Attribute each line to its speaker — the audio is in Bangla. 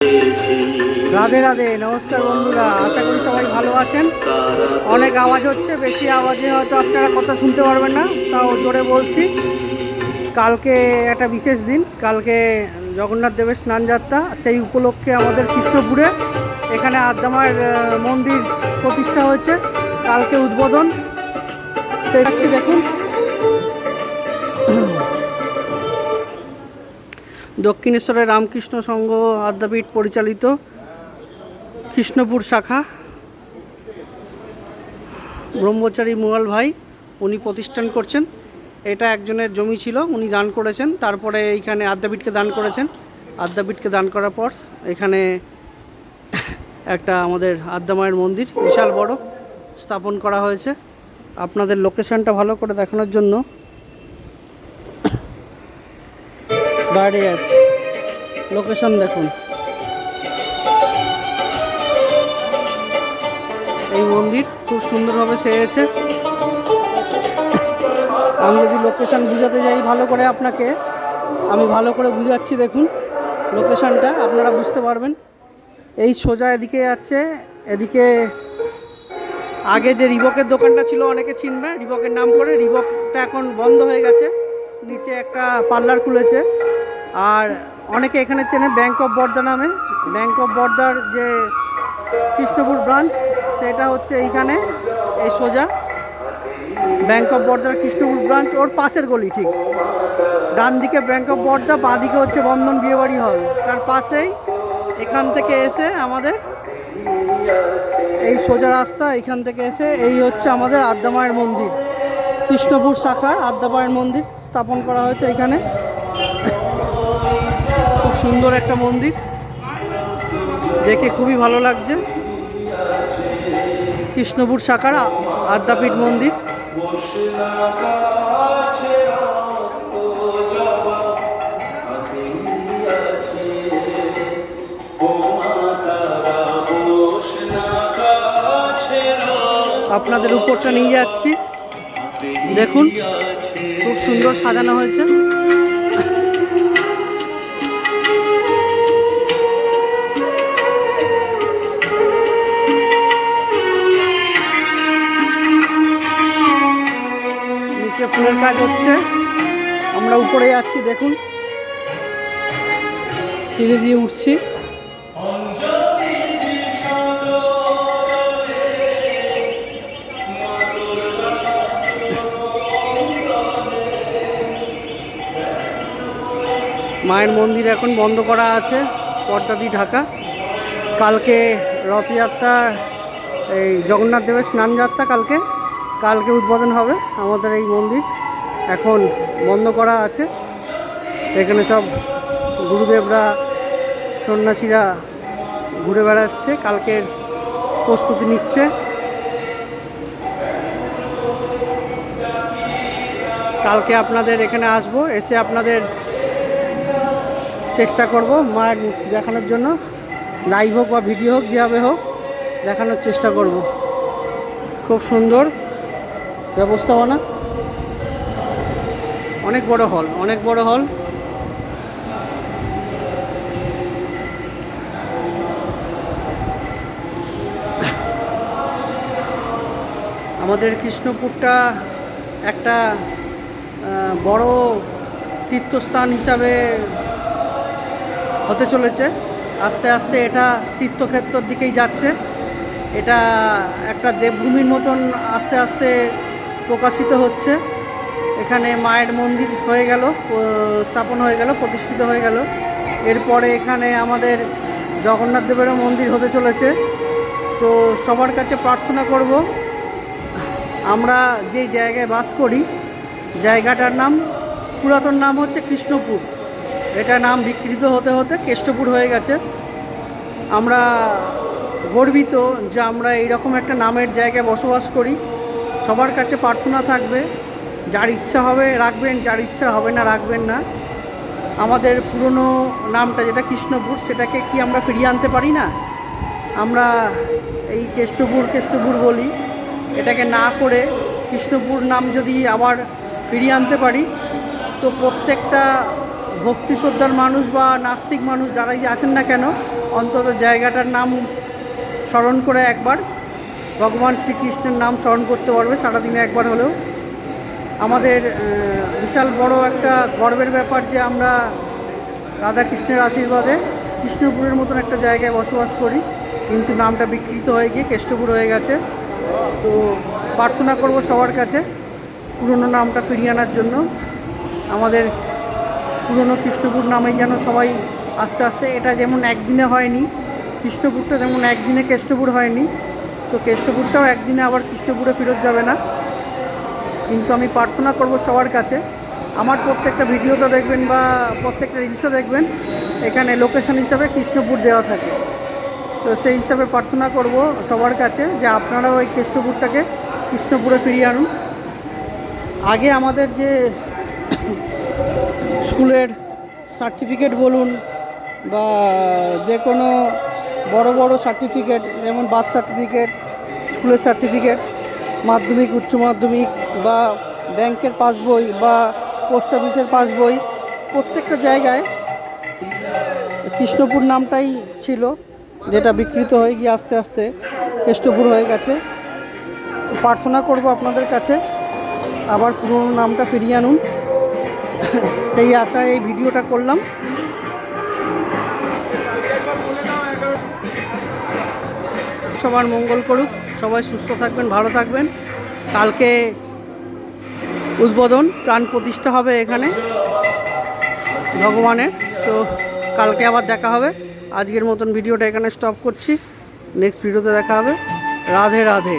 Speaker 1: রাধে রাধে, নমস্কার বন্ধুরা। আশা করি সবাই ভালো আছেন। অনেক আওয়াজ হচ্ছে, বেশি আওয়াজে হয়তো আপনারা কথা শুনতে পারবেন না, তাও জোরে বলছি। কালকে একটা বিশেষ দিন, কালকে জগন্নাথ দেবের স্নানযাত্রা। সেই উপলক্ষে আমাদের কৃষ্ণপুরে এখানে আদ্যামায়ের মন্দির প্রতিষ্ঠা হয়েছে। কালকে উদ্বোধন, সেটাচ্ছি দেখুন। দক্ষিণেশ্বরের রামকৃষ্ণ সংঘ আদ্যাপীঠ পরিচালিত কৃষ্ণপুর শাখা ব্রহ্মচারী মুরাল ভাই উনি প্রতিষ্ঠান করছেন। এটা একজনের জমি ছিল, উনি দান করেছেন, তারপরে এইখানে আদ্যাপীঠকে দান করেছেন। আদ্যাপীঠকে দান করার পর এখানে একটা আমাদের আদ্যামায়ের মন্দির বিশাল বড় স্থাপন করা হয়েছে। আপনাদের লোকেশনটা ভালো করে দেখানোর জন্য বাইরে যাচ্ছে, লোকেশন দেখুন। এই মন্দির খুব সুন্দরভাবে সেজেছে। আমি যদি লোকেশন বুঝাতে যাই ভালো করে আপনাকে, আমি ভালো করে বুঝাচ্ছি দেখুন। লোকেশনটা আপনারা বুঝতে পারবেন। এই সোজা এদিকে যাচ্ছে, এদিকে আগে যে রিবকের দোকানটা ছিল অনেকে চিনবে, রিবকের নাম করে। রিবকটা এখন বন্ধ হয়ে গেছে, নিচে একটা পার্লার খুলেছে। আর অনেকে এখানে চেনে ব্যাংক অফ বরোদা নামে। ব্যাংক অফ বরোদার যে কৃষ্ণপুর ব্রাঞ্চ, সেটা হচ্ছে এইখানে, এই সোজা ব্যাংক অফ বরোদার কৃষ্ণপুর ব্রাঞ্চ, ওর পাশের গলি। ঠিক ডান দিকে ব্যাংক অফ বরোদা, বাঁ দিকে হচ্ছে বন্ধন বিয়েবাড়ি হল, তার পাশেই। এখান থেকে এসে আমাদের এই সোজা রাস্তা, এখান থেকে এসে এই হচ্ছে আমাদের আদ্যামায়ের মন্দির, কৃষ্ণপুর শাখার আদ্যামায়ের মন্দির স্থাপন করা হয়েছে এখানে। খুব সুন্দর একটা মন্দির, দেখে খুবই ভালো লাগছে। কৃষ্ণপুর শাখার আদ্যাপীঠ মন্দির। আপনাদের উপরটা নিয়ে যাচ্ছি, দেখুন খুব সুন্দর সাজানো হয়েছে। নিচে ফুলের কাজ হচ্ছে, আমরা উপরে যাচ্ছি দেখুন, সিঁড়ি দিয়ে উঠছি। মায়ের মন্দির এখন বন্ধ করা আছে, পর্দা দিয়ে ঢাকা। কালকে রথযাত্রা, এই জগন্নাথ দেবের স্নানযাত্রা কালকে উদ্বোধন হবে আমাদের এই মন্দির। এখন বন্ধ করা আছে। এখানে সব গুরুদেবরা, সন্ন্যাসীরা ঘুরে বেড়াচ্ছে, কালকের প্রস্তুতি নিচ্ছে। কালকে আপনাদের এখানে আসবো, এসে আপনাদের চেষ্টা করব মায়ের মূর্তি দেখানোর জন্য। লাইভ হোক বা ভিডিও হোক, যেভাবে হোক দেখানোর চেষ্টা করব। খুব সুন্দর ব্যবস্থাপনা, অনেক বড় হল, অনেক বড় হল। আমাদের কৃষ্ণপুরটা একটা বড় তীর্থস্থান হিসাবে হতে চলেছে। আস্তে আস্তে এটা তীর্থক্ষেত্রের দিকেই যাচ্ছে। এটা একটা দেবভূমির মতন আস্তে আস্তে প্রকাশিত হচ্ছে। এখানে মায়ের মন্দির হয়ে গেল, স্থাপন হয়ে গেল, প্রতিষ্ঠিত হয়ে গেল। এরপরে এখানে আমাদের জগন্নাথ দেবেরও মন্দির হতে চলেছে। তো সবার কাছে প্রার্থনা করব, আমরা যেই জায়গায় বাস করি, জায়গাটার নাম, পুরাতন নাম হচ্ছে কৃষ্ণপুর। এটা নাম বিকৃত হতে হতে কেষ্টপুর হয়ে গেছে। আমরা গর্বিত যে আমরা এইরকম একটা নামের জায়গায় বসবাস করি। সবার কাছে প্রার্থনা থাকবে, যার ইচ্ছা হবে রাখবেন, যার ইচ্ছা হবে না রাখবেন না। আমাদের পুরনো নামটা যেটা কৃষ্ণপুর, সেটাকে কি আমরা ফিরিয়ে আনতে পারি না? আমরা এই কেষ্টপুর বলি, এটাকে না করে কৃষ্ণপুর নাম যদি আবার ফিরিয়ে আনতে পারি, তো প্রত্যেকটা ভক্তি শ্রদ্ধার মানুষ বা নাস্তিক মানুষ যারাই আছেন না কেন, অন্তত জায়গাটার নাম স্মরণ করে একবার ভগবান শ্রীকৃষ্ণের নাম স্মরণ করতে পারবে সারাদিনে একবার হলেও। আমাদের বিশাল বড় একটা গর্বের ব্যাপার যে আমরা রাধাকৃষ্ণের আশীর্বাদে কৃষ্ণপুরের মতন একটা জায়গায় বসবাস করি, কিন্তু নামটা বিকৃত হয়ে গিয়ে কেষ্টপুর হয়ে গেছে। তো প্রার্থনা করব সবার কাছে পুরনো নামটা ফিরিয়ে আনার জন্য। আমাদের পুরনো কৃষ্ণপুর নামেই যেন সবাই আস্তে আস্তে, এটা যেমন একদিনে হয়নি, কৃষ্ণপুরটা যেমন একদিনে কেষ্টপুর হয়নি, তো কেষ্টপুরটাও একদিনে আবার কৃষ্ণপুরে ফেরত যাবে না। কিন্তু আমি প্রার্থনা করব সবার কাছে, আমার প্রত্যেকটা ভিডিওতে দেখবেন বা প্রত্যেকটা রিলসে দেখবেন এখানে লোকেশন হিসাবে কৃষ্ণপুর দেওয়া থাকে। তো সেই হিসাবে প্রার্থনা করব সবার কাছে যে আপনারাও ওই কেষ্টপুরটাকে কৃষ্ণপুরে ফিরিয়ে আনুন। আগে আমাদের যে স্কুলের সার্টিফিকেট বলুন বা যে কোনো বড় বড় সার্টিফিকেট, যেমন বার্থ সার্টিফিকেট, স্কুলের সার্টিফিকেট, মাধ্যমিক উচ্চ মাধ্যমিক বা ব্যাংকের পাসবই বা পোস্ট অফিসের পাসবই, প্রত্যেকটা জায়গায় কৃষ্ণপুর নামটাই ছিল, যেটা বিকৃত হয়ে গিয়ে আস্তে আস্তে কেষ্টপুর হয়ে গেছে। তো প্রার্থনা করব আপনাদের কাছে আবার পুরনো নামটা ফিরিয়ে আনুন, সেই আশায় এই ভিডিওটা করলাম। সবার মঙ্গল করুক, সবাই সুস্থ থাকবেন, ভালো থাকবেন। কালকে উদ্বোধন, প্রাণ প্রতিষ্ঠা হবে এখানে ভগবানের। তো কালকে আবার দেখা হবে। আজকের মতন ভিডিওটা এখানে স্টপ করছি, নেক্সট ভিডিওতে দেখা হবে। রাধে রাধে।